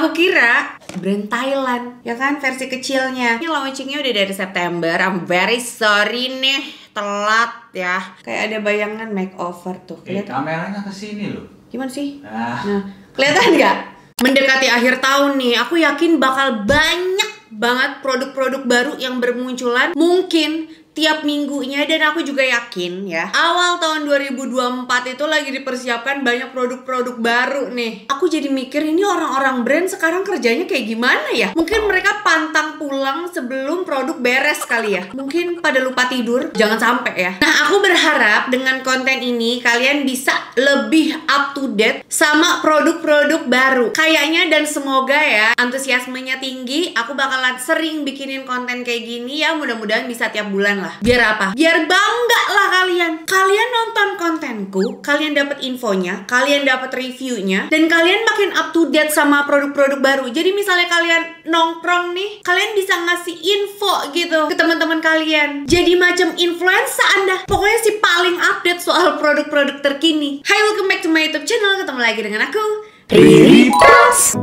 Aku kira brand Thailand, ya kan, versi kecilnya. Ini launchingnya udah dari September. I'm very sorry nih, telat ya. Kayak ada bayangan makeover tuh. Kameranya ke sini loh. Gimana sih? Nah, kelihatan nggak? Mendekati akhir tahun nih, aku yakin bakal banyak banget produk-produk baru yang bermunculan. Mungkin tiap minggunya, dan aku juga yakin ya, awal tahun 2024 itu lagi dipersiapkan banyak produk-produk baru nih. Aku jadi mikir, ini orang-orang brand sekarang kerjanya kayak gimana ya? Mungkin mereka pantang pulang sebelum produk beres kali ya. Mungkin pada lupa tidur, jangan sampai ya. Nah, aku berharap dengan konten ini kalian bisa lebih up to date sama produk-produk baru. Kayaknya dan semoga ya, antusiasmenya tinggi. Aku bakalan sering bikinin konten kayak gini ya, mudah-mudahan bisa tiap bulan lah. Biar apa? Biar bangga lah kalian. Kalian nonton kontenku, kalian dapat infonya, kalian dapat reviewnya, dan kalian makin up to date sama produk-produk baru. Jadi misalnya kalian nongkrong nih, kalian bisa ngasih info gitu ke teman-teman kalian. Jadi macam influencer Anda. Pokoknya si paling update soal produk-produk terkini. Hai, welcome back to my YouTube channel. Ketemu lagi dengan aku, Riri Pas.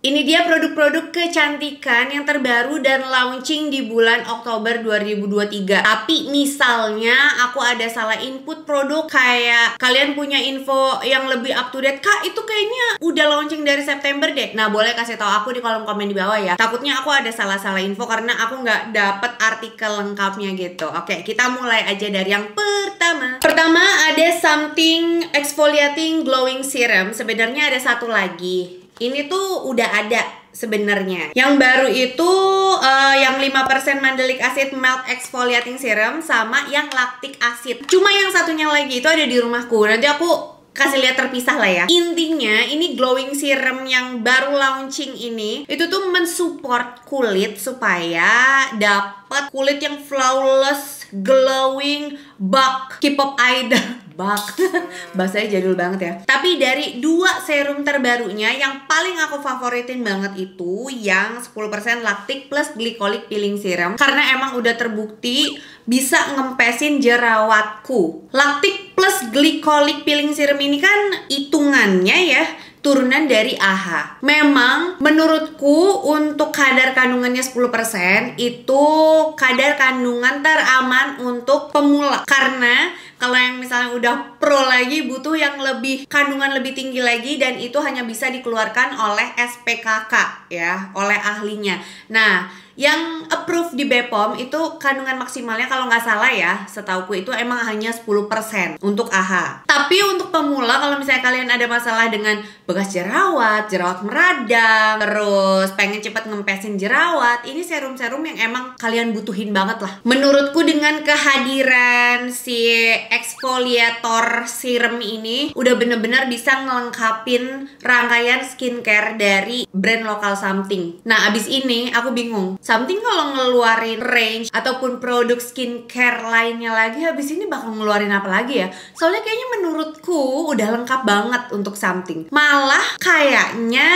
Ini dia produk-produk kecantikan yang terbaru dan launching di bulan Oktober 2023. Tapi misalnya aku ada salah input produk, kayak kalian punya info yang lebih up to date, Kak, itu kayaknya udah launching dari September deh. Nah, boleh kasih tahu aku di kolom komen di bawah ya. Takutnya aku ada salah-salah info karena aku nggak dapet artikel lengkapnya gitu. Oke, kita mulai aja dari yang pertama. Pertama ada Something Exfoliating Glowing Serum. Sebenarnya ada satu lagi. Ini tuh udah ada sebenarnya. Yang baru itu yang 5% mandelic acid melt exfoliating serum sama yang lactic acid. Cuma yang satunya lagi itu ada di rumahku. Nanti aku kasih lihat terpisah lah ya. Intinya ini glowing serum yang baru launching ini itu tuh mensupport kulit supaya dapat kulit yang flawless, glowing, bak K-pop idol. Bak, bahasanya jadul banget ya. Tapi dari dua serum terbarunya yang paling aku favoritin banget itu yang 10% lactic plus glycolic peeling serum, karena emang udah terbukti bisa ngempesin jerawatku. Lactic plus glycolic peeling serum ini kan hitungannya ya turunan dari AHA. Memang menurutku untuk kadar kandungannya 10% itu kadar kandungan teraman untuk pemula. Karena kalau yang misalnya udah pro lagi butuh yang lebih kandungan lebih tinggi lagi, dan itu hanya bisa dikeluarkan oleh SPKK ya, oleh ahlinya. Nah, yang approved di BPOM itu kandungan maksimalnya kalau nggak salah ya, setauku itu emang hanya 10% untuk AHA. Tapi untuk pemula, kalau misalnya kalian ada masalah dengan bekas jerawat meradang, terus pengen cepat ngempesin jerawat, ini serum-serum yang emang kalian butuhin banget lah. Menurutku dengan kehadiran si exfoliator serum ini udah bener-bener bisa ngelengkapin rangkaian skincare dari brand lokal Something. Nah, abis ini aku bingung, Something kalau ngeluarin range ataupun produk skincare lainnya lagi, habis ini bakal ngeluarin apa lagi ya? Soalnya kayaknya menurutku udah lengkap banget untuk Something. Malah kayaknya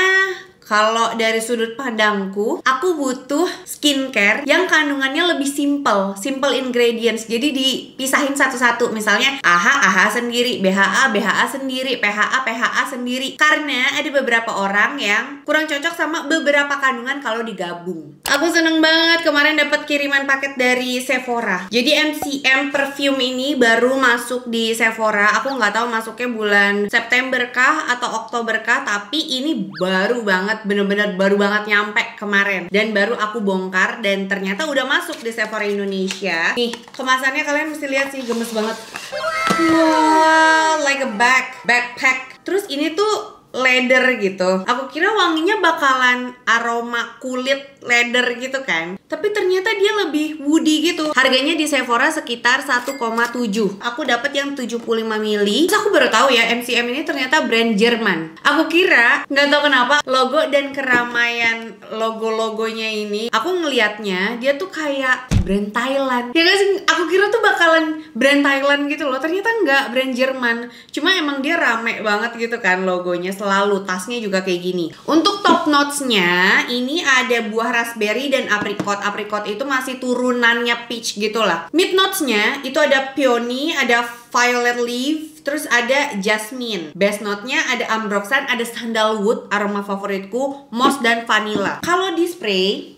kalau dari sudut pandangku, aku butuh skincare yang kandungannya lebih simple ingredients. Jadi dipisahin satu-satu. Misalnya AHA sendiri, BHA sendiri, PHA sendiri. Karena ada beberapa orang yang kurang cocok sama beberapa kandungan kalau digabung. Aku seneng banget kemarin dapat kiriman paket dari Sephora. Jadi MCM perfume ini baru masuk di Sephora. Aku nggak tahu masuknya bulan September kah atau Oktober kah, tapi ini baru banget. Bener-bener baru banget nyampe kemarin, dan baru aku bongkar dan ternyata udah masuk di Sephora Indonesia. Nih, kemasannya kalian mesti lihat sih, gemes banget. Wow, like a backpack. Terus ini tuh leather gitu. Aku kira wanginya bakalan aroma kulit leather gitu kan, tapi ternyata dia lebih woody gitu. Harganya di Sephora sekitar 1,7. Aku dapat yang 75 ml. Terus aku baru tahu ya, MCM ini ternyata brand Jerman. Aku kira, nggak tahu kenapa, logo dan keramaian logo-logonya ini, aku ngelihatnya dia tuh kayak brand Thailand. Ya gak sih? Aku kira tuh bakalan brand Thailand gitu loh. Ternyata enggak, brand Jerman. Cuma emang dia rame banget gitu kan logonya. selalu. Tasnya juga kayak gini. Untuk top notes-nya, ini ada buah raspberry dan apricot. Apricot itu masih turunannya peach gitu lah. Mid notes-nya itu ada peony, ada violet leaf, terus ada jasmine. Base note-nya ada ambroxan, ada sandalwood, aroma favoritku, moss dan vanilla. Kalau di spray,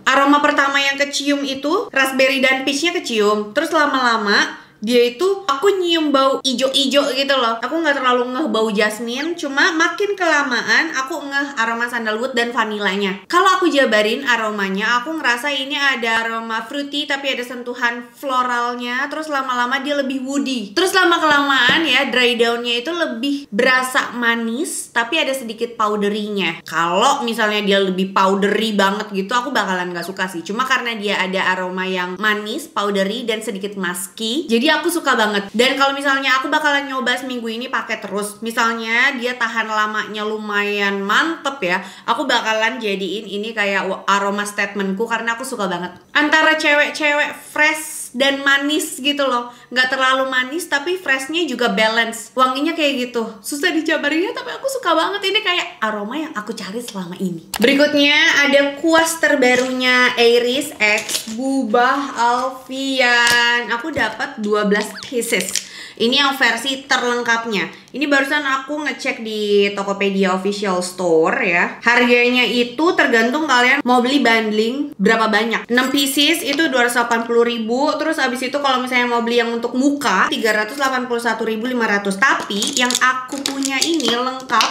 aroma pertama yang kecium itu raspberry dan peachnya kecium. Terus lama-lama dia itu aku nyium bau ijo-ijo gitu loh. Aku nggak terlalu ngeh bau jasmine, cuma makin kelamaan aku ngeh aroma sandalwood dan vanilanya. Kalau aku jabarin aromanya, aku ngerasa ini ada aroma fruity tapi ada sentuhan floralnya. Terus lama-lama dia lebih woody. Terus lama-kelamaan ya dry downnya itu lebih berasa manis tapi ada sedikit powdery-nya. Kalau misalnya dia lebih powdery banget gitu, aku bakalan nggak suka sih. Cuma karena dia ada aroma yang manis, powdery dan sedikit musky, jadi aku suka banget. Dan kalau misalnya aku bakalan nyoba seminggu ini pakai terus, misalnya dia tahan lamanya lumayan mantep ya, aku bakalan jadiin ini kayak aroma statementku karena aku suka banget. Antara cewek-cewek fresh dan manis gitu loh, nggak terlalu manis tapi freshnya juga balance. Wanginya kayak gitu, susah dijabarinnya tapi aku suka banget. Ini kayak aroma yang aku cari selama ini. Berikutnya ada kuas terbarunya Iris X Bubah Alfian. Aku dapat 12 pieces. Ini yang versi terlengkapnya. Ini barusan aku ngecek di Tokopedia Official Store ya. Harganya itu tergantung kalian mau beli bundling berapa banyak. 6 pieces itu 280.000. Terus abis itu kalau misalnya mau beli yang untuk muka 381.500. Tapi yang aku punya ini lengkap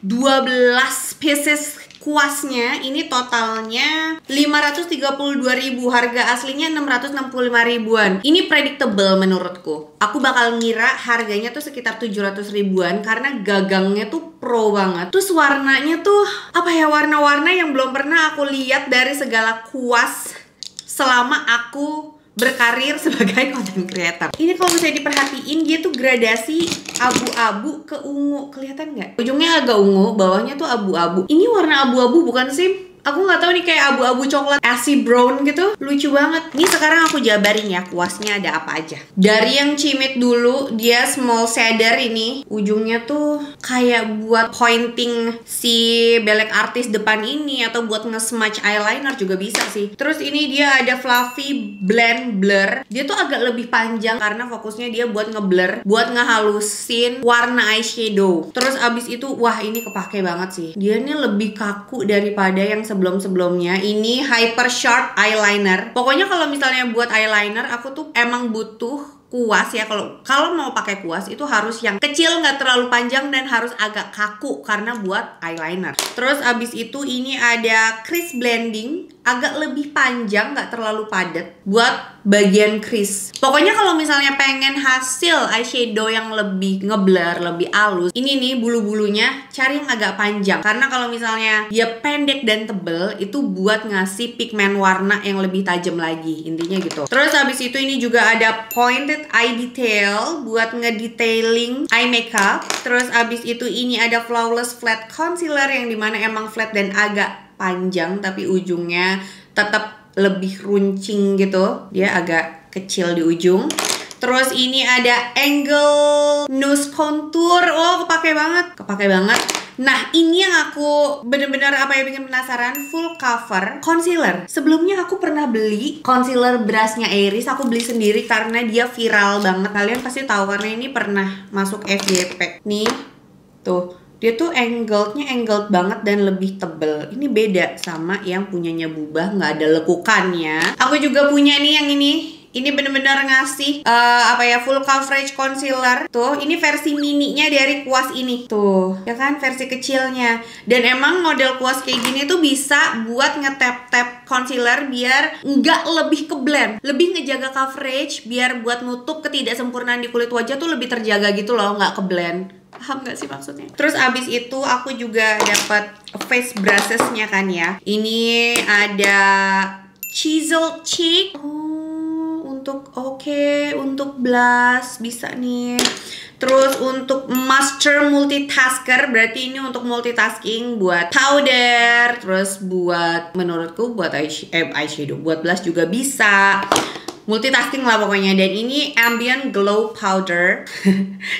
12 pieces kuasnya, ini totalnya 532.000. Harga aslinya 665 ribuan. Ini predictable menurutku. Aku bakal ngira harganya tuh sekitar 700 ribuan karena gagangnya tuh pro banget. Terus warnanya tuh apa ya, warna-warna yang belum pernah aku lihat dari segala kuas selama aku berkarir sebagai content creator. Ini kalau misalnya diperhatiin, dia tuh gradasi abu-abu ke ungu. Kelihatan nggak? Ujungnya agak ungu, bawahnya tuh abu-abu. Ini warna abu-abu bukan sih? Aku nggak tahu nih, kayak abu-abu coklat ashy brown gitu. Lucu banget. Ini sekarang aku jabarin ya kuasnya ada apa aja. Dari yang cimit dulu, dia small shader ini. Ujungnya tuh kayak buat pointing si belek artis depan ini, atau buat nge-smudge eyeliner juga bisa sih. Terus ini dia ada fluffy blend blur. Dia tuh agak lebih panjang karena fokusnya dia buat ngeblur, buat ngehalusin warna eyeshadow. Terus abis itu, wah ini kepake banget sih. Dia nih lebih kaku daripada yang sebelum-sebelumnya. Ini hyper sharp eyeliner. Pokoknya kalau misalnya buat eyeliner, aku tuh emang butuh kuas ya. Kalau mau pakai kuas itu harus yang kecil, nggak terlalu panjang, dan harus agak kaku karena buat eyeliner. Terus abis itu ini ada crease blending, agak lebih panjang, nggak terlalu padat, buat bagian crease. Pokoknya kalau misalnya pengen hasil eyeshadow yang lebih ngeblur, lebih halus, ini nih bulu-bulunya cari yang agak panjang. Karena kalau misalnya dia pendek dan tebel, itu buat ngasih pigmen warna yang lebih tajam lagi, intinya gitu. Terus habis itu ini juga ada pointed eye detail buat ngedetailing eye makeup. Terus abis itu ini ada flawless flat concealer yang dimana emang flat dan agak panjang tapi ujungnya tetap lebih runcing gitu. Dia agak kecil di ujung. Terus ini ada angle nose contour. Oh, kepake banget. Nah, ini yang aku bener-bener bikin penasaran, full cover concealer. Sebelumnya aku pernah beli concealer brushnya Iris. Aku beli sendiri karena dia viral banget. Kalian pasti tahu karena ini pernah masuk FYP. Nih, tuh. Dia tuh angled banget dan lebih tebel. Ini beda sama yang punyanya Bubah, nggak ada lekukannya. Aku juga punya nih yang ini. Ini bener-bener ngasih full coverage concealer. Tuh, ini versi mininya dari kuas ini. Tuh, ya kan, versi kecilnya. Dan emang model kuas kayak gini tuh bisa buat nge-tap-tap concealer biar nggak lebih ke blend, lebih ngejaga coverage, biar buat nutup ketidaksempurnaan di kulit wajah tuh lebih terjaga gitu loh, nggak ke blend. Paham gak sih maksudnya? Terus abis itu aku juga dapat face brushes-nya kan ya. Ini ada chisel cheek. Untuk blush bisa nih. Terus untuk master multitasker, berarti ini untuk multitasking, buat powder, terus buat, menurutku buat eyeshadow, buat blush juga bisa. multitasking lah pokoknya. Dan ini Ambient Glow Powder.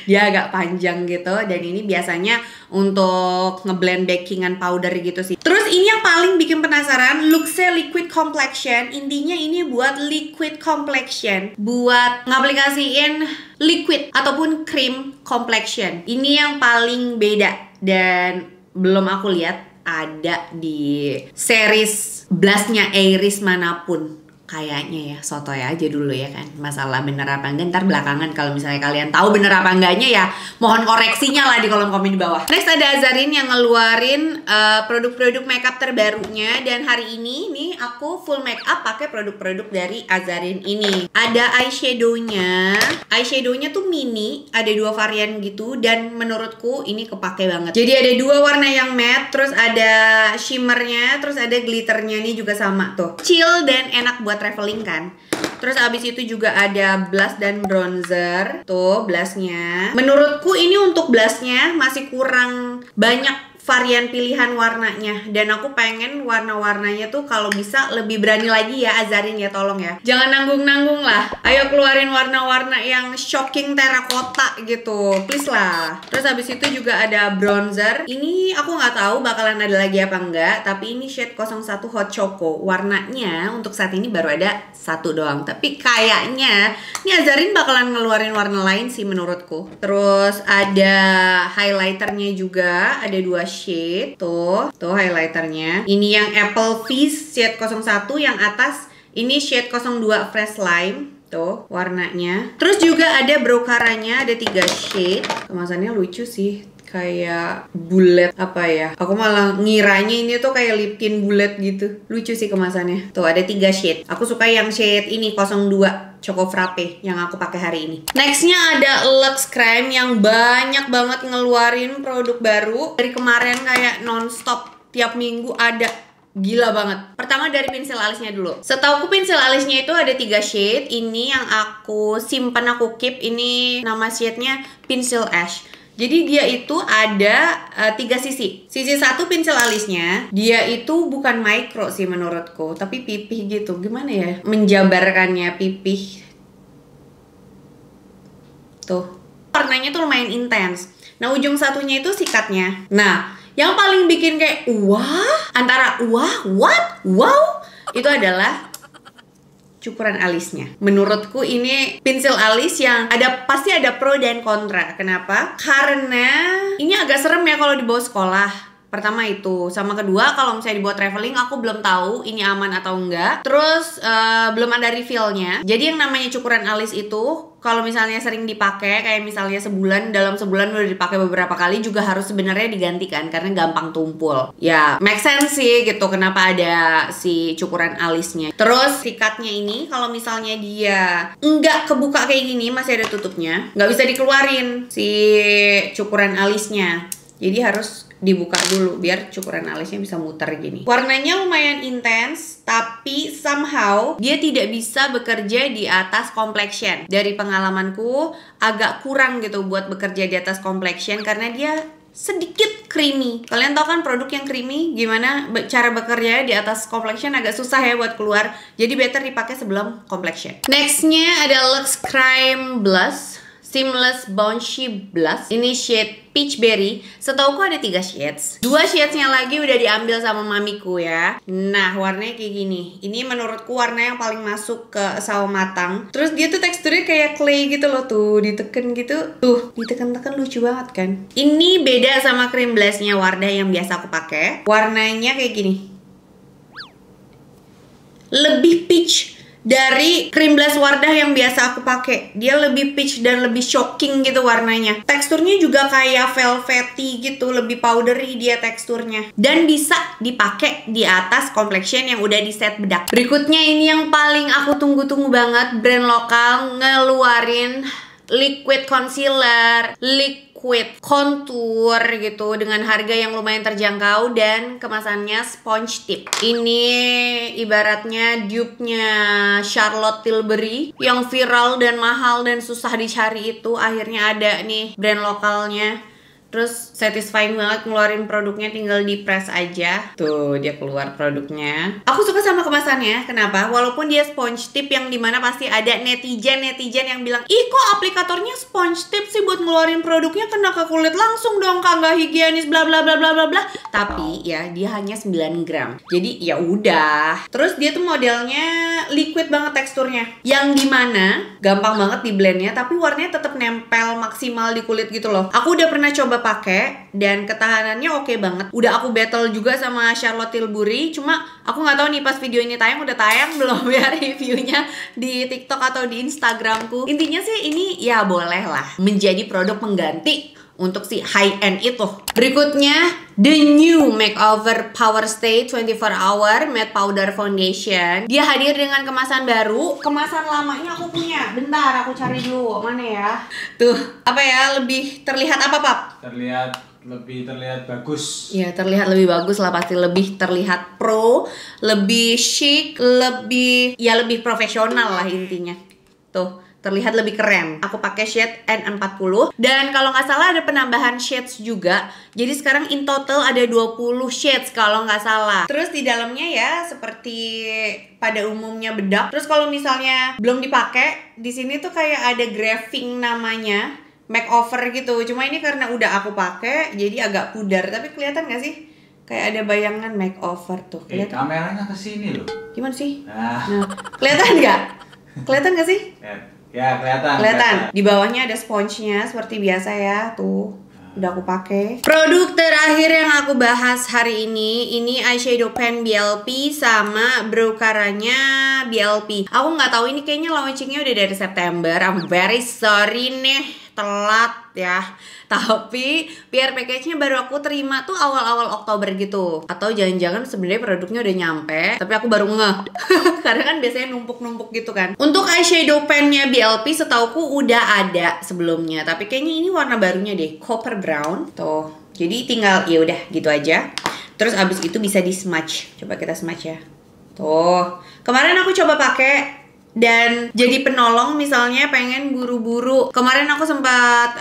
Dia agak panjang gitu, dan ini biasanya untuk ngeblend bakingan powder gitu sih. Terus ini yang paling bikin penasaran, Luxe Liquid Complexion. Intinya ini buat liquid complexion, buat ngaplikasiin liquid ataupun cream complexion. Ini yang paling beda dan belum aku lihat ada di series blushnya Iris manapun. Kayaknya ya, sotoy aja dulu ya kan. Masalah bener apa enggak, ntar belakangan kalau misalnya kalian tahu bener apa enggaknya ya mohon koreksinya lah di kolom komen di bawah. Next ada Azarin yang ngeluarin produk-produk makeup terbarunya. Dan hari ini nih aku full makeup pakai produk-produk dari Azarin ini. Ada eyeshadownya. Eyeshadownya tuh mini, ada 2 varian gitu. Dan menurutku ini kepake banget. Jadi ada 2 warna yang matte, terus ada shimmernya, terus ada glitternya. Nih juga sama tuh, chill dan enak buat traveling kan. Terus abis itu juga ada blush dan bronzer. Tuh blushnya. Menurutku ini untuk blushnya masih kurang banyak varian pilihan warnanya. Dan aku pengen warna-warnanya tuh kalau bisa lebih berani lagi ya Azarin ya, tolong ya. Jangan nanggung-nanggung lah. Ayo keluarin warna-warna yang shocking terakota gitu, please lah. Terus habis itu juga ada bronzer. Ini aku nggak tahu bakalan ada lagi apa enggak, tapi ini shade 01 Hot Choco. Warnanya untuk saat ini baru ada 1 doang. Tapi kayaknya ini Azarin bakalan ngeluarin warna lain sih menurutku. Terus ada highlighternya juga, ada 2 shade. Tuh highlighternya. Ini yang Apple Fizz shade 01, yang atas ini shade 02 Fresh Lime. Tuh warnanya. Terus juga ada brow caranya, ada 3 shade. Kemasannya lucu sih, kayak bulat apa ya. Aku malah ngiranya ini tuh kayak lip tint bulat gitu. Lucu sih kemasannya. Tuh ada 3 shade. Aku suka yang shade ini 02 Choco Frappe yang aku pakai hari ini. Nextnya ada Lux Creme yang banyak banget ngeluarin produk baru. Dari kemarin kayak nonstop, tiap minggu ada. Gila banget. Pertama dari pensil alisnya dulu. Setauku pensil alisnya itu ada 3 shade. Ini yang aku simpan, aku keep. Ini nama shade-nya Pencil Ash. Jadi dia itu ada 3 sisi. Sisi 1 pensil alisnya, dia itu bukan micro sih menurutku, tapi pipih gitu. Gimana ya menjabarkannya, pipih. Tuh. Warnanya tuh lumayan intens. Nah, ujung satunya itu sikatnya. Nah, yang paling bikin kayak wah, antara wah, what, wow, itu adalah cukuran alisnya. Menurutku ini pensil alis yang pasti ada pro dan kontra. Kenapa? Karena ini agak serem ya kalau dibawa sekolah. Pertama itu, sama kedua kalau misalnya dibawa traveling aku belum tahu ini aman atau enggak. Terus belum ada refill-nya. Jadi yang namanya cukuran alis itu kalau misalnya sering dipakai, kayak misalnya dalam sebulan udah dipakai beberapa kali, juga harus sebenarnya digantikan karena gampang tumpul. Ya, make sense sih gitu kenapa ada si cukuran alisnya. Terus sikatnya ini kalau misalnya dia nggak kebuka kayak gini, masih ada tutupnya, nggak bisa dikeluarin si cukuran alisnya. Jadi harus dibuka dulu biar cukuran alisnya bisa muter gini. Warnanya lumayan intens, tapi somehow dia tidak bisa bekerja di atas complexion. Dari pengalamanku agak kurang gitu buat bekerja di atas complexion karena dia sedikit creamy. Kalian tahu kan produk yang creamy gimana cara bekerja di atas complexion, agak susah ya buat keluar. Jadi better dipakai sebelum complexion. Nextnya ada Lux Creme Blush Seamless Bouncy Blush. Ini shade Peach Berry. Setauku ada 3 shades. 2 shadesnya lagi udah diambil sama mamiku ya. Nah, warnanya kayak gini. Ini menurutku warna yang paling masuk ke sawo matang. Terus dia tuh teksturnya kayak clay gitu loh. Tuh, diteken gitu. Tuh, diteken-teken lucu banget kan. Ini beda sama cream blushnya Wardah yang biasa aku pakai. Warnanya kayak gini. Lebih peach dari cream blush Wardah yang biasa aku pakai. Dia lebih peach dan lebih shocking gitu warnanya. Teksturnya juga kayak velvety gitu, lebih powdery dia teksturnya. Dan bisa dipakai di atas complexion yang udah di set bedak. Berikutnya ini yang paling aku tunggu-tunggu banget, brand lokal ngeluarin liquid concealer, liquid contour gitu dengan harga yang lumayan terjangkau dan kemasannya sponge tip. Ini ibaratnya dupe-nya Charlotte Tilbury yang viral dan mahal dan susah dicari itu, akhirnya ada nih brand lokalnya. Terus satisfying banget ngeluarin produknya, tinggal di press aja. Tuh dia keluar produknya. Aku suka sama kemasannya. Kenapa? Walaupun dia sponge tip yang dimana pasti ada netizen yang bilang, ih kok aplikatornya sponge tip sih buat ngeluarin produknya, kena ke kulit langsung dong, kak, nggak higienis bla bla bla bla bla bla. Tapi ya dia hanya 9 gram. Jadi ya udah. Terus dia tuh modelnya liquid banget teksturnya. Yang dimana gampang banget di blendnya, tapi warnanya tetap nempel maksimal di kulit gitu loh. Aku udah pernah coba pakai dan ketahanannya oke banget. Udah aku battle juga sama Charlotte Tilbury, cuma aku nggak tahu nih pas video ini tayang udah tayang belum ya reviewnya di TikTok atau di Instagramku. Intinya sih ini ya boleh lah menjadi produk pengganti untuk si high end itu. Berikutnya the new Makeover Power Stay 24 Hour Matte Powder Foundation. Dia hadir dengan kemasan baru. Kemasan lamanya aku punya. Bentar aku cari dulu mana ya. Tuh apa ya, lebih terlihat apa Pap? Lebih terlihat bagus. Ya terlihat lebih bagus lah, pasti lebih terlihat pro, lebih chic, lebih profesional lah intinya. Tuh terlihat lebih keren. Aku pakai shade N40 dan kalau nggak salah ada penambahan shades juga. Jadi sekarang in total ada 20 shades kalau nggak salah. Terus di dalamnya ya seperti pada umumnya bedak. Terus kalau misalnya belum dipakai, di sini tuh kayak ada grafting namanya makeover gitu. Cuma ini karena udah aku pakai jadi agak pudar. Tapi kelihatan nggak sih? Kayak ada bayangan makeover tuh. Kelihatan? Kameranya ke sini loh. Gimana sih? Nah, kelihatan nggak? Kelihatan nggak sih? Ya, kelihatan. Di bawahnya ada sponge-nya seperti biasa ya, tuh. Udah aku pakai. Produk terakhir yang aku bahas hari ini eyeshadow pen BLP sama brow caranya BLP. Aku nggak tahu ini kayaknya launchingnya udah dari September. I'm very sorry nih, telat ya. Tapi PR package-nya baru aku terima tuh awal-awal Oktober gitu. Atau jangan-jangan sebenarnya produknya udah nyampe, tapi aku baru ngeh. Karena kan biasanya numpuk-numpuk gitu kan. Untuk eyeshadow pen-nya BLP setauku udah ada sebelumnya, tapi kayaknya ini warna barunya deh, copper brown. Tuh. Jadi tinggal ya udah gitu aja. Terus abis itu bisa di smudge. Coba kita smudge ya. Tuh. Kemarin aku coba pakai dan jadi penolong, misalnya pengen buru-buru. Kemarin aku sempat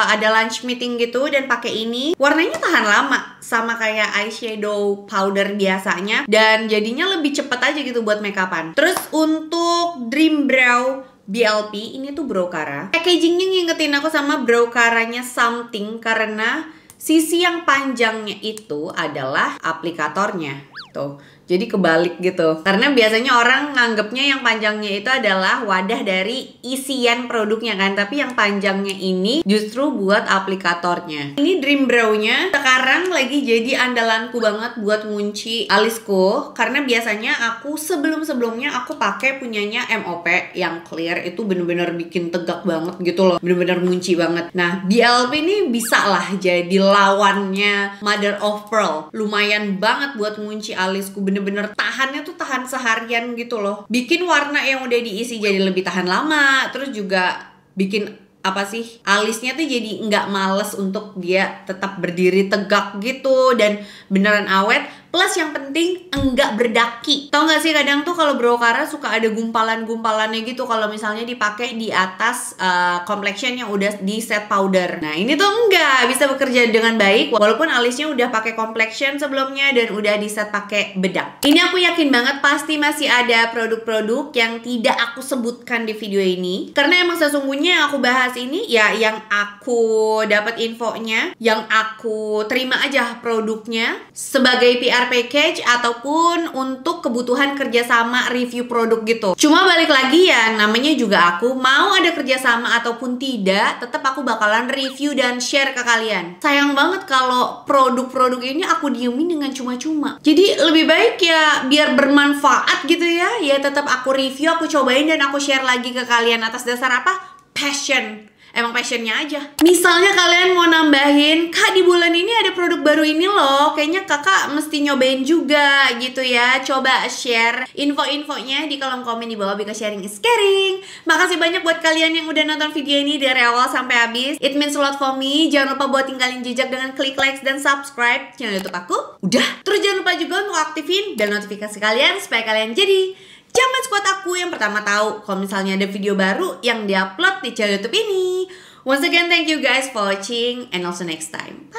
ada lunch meeting gitu dan pakai ini. Warnanya tahan lama sama kayak eyeshadow powder biasanya dan jadinya lebih cepet aja gitu buat makeupan. Terus untuk Dream Brow BLP ini tuh brow cara. Packagingnya ngingetin aku sama brow caranya Something karena sisi yang panjangnya itu adalah aplikatornya. Tuh. Jadi kebalik gitu. Karena biasanya orang nganggepnya yang panjangnya itu adalah wadah dari isian produknya kan. Tapi yang panjangnya ini justru buat aplikatornya. Ini Dream Brow-nya sekarang lagi jadi andalanku banget buat ngunci alisku. Karena biasanya aku sebelum-sebelumnya aku pakai punyanya MOP yang clear. Itu bener-bener bikin tegak banget gitu loh. Bener-bener ngunci banget. Nah BLP ini bisa lah jadi lawannya Mother of Pearl. Lumayan banget buat ngunci alisku. Bener-bener tahannya tuh tahan seharian gitu loh. Bikin warna yang udah diisi jadi lebih tahan lama. Terus juga bikin apa sih, alisnya tuh jadi nggak males untuk dia tetap berdiri tegak gitu dan beneran awet. Plus yang penting enggak berdaki. Tau gak sih kadang tuh kalau brow cara suka ada gumpalan-gumpalannya gitu kalau misalnya dipakai di atas complexion yang udah di set powder. Nah ini tuh enggak, bisa bekerja dengan baik walaupun alisnya udah pakai complexion sebelumnya dan udah di set pakai bedak. Ini aku yakin banget pasti masih ada produk-produk yang tidak aku sebutkan di video ini. Karena emang sesungguhnya yang aku bahas ini ya yang aku dapat infonya, yang aku terima aja produknya sebagai PR package ataupun untuk kebutuhan kerjasama review produk gitu. Cuma balik lagi ya, namanya juga aku mau ada kerjasama ataupun tidak, tetap aku bakalan review dan share ke kalian. Sayang banget kalau produk-produk ini aku diemin dengan cuma-cuma. Jadi lebih baik ya biar bermanfaat gitu ya. Ya tetap aku review, aku cobain dan aku share lagi ke kalian atas dasar apa? Passion. Emang passionnya aja. Misalnya kalian mau nambahin, kak di bulan ini ada produk baru ini loh, kayaknya kakak mesti nyobain juga gitu ya. Coba share info-infonya di kolom komen di bawah because sharing is caring. Makasih banyak buat kalian yang udah nonton video ini dari awal sampai habis. It means a lot for me. Jangan lupa buat tinggalin jejak dengan klik like dan subscribe channel YouTube aku. Udah. Terus jangan lupa juga untuk aktifin bel notifikasi kalian supaya kalian jadi Jaman Squad aku yang pertama tahu kalau misalnya ada video baru yang diupload di channel YouTube ini. Once again, thank you guys for watching and also next time.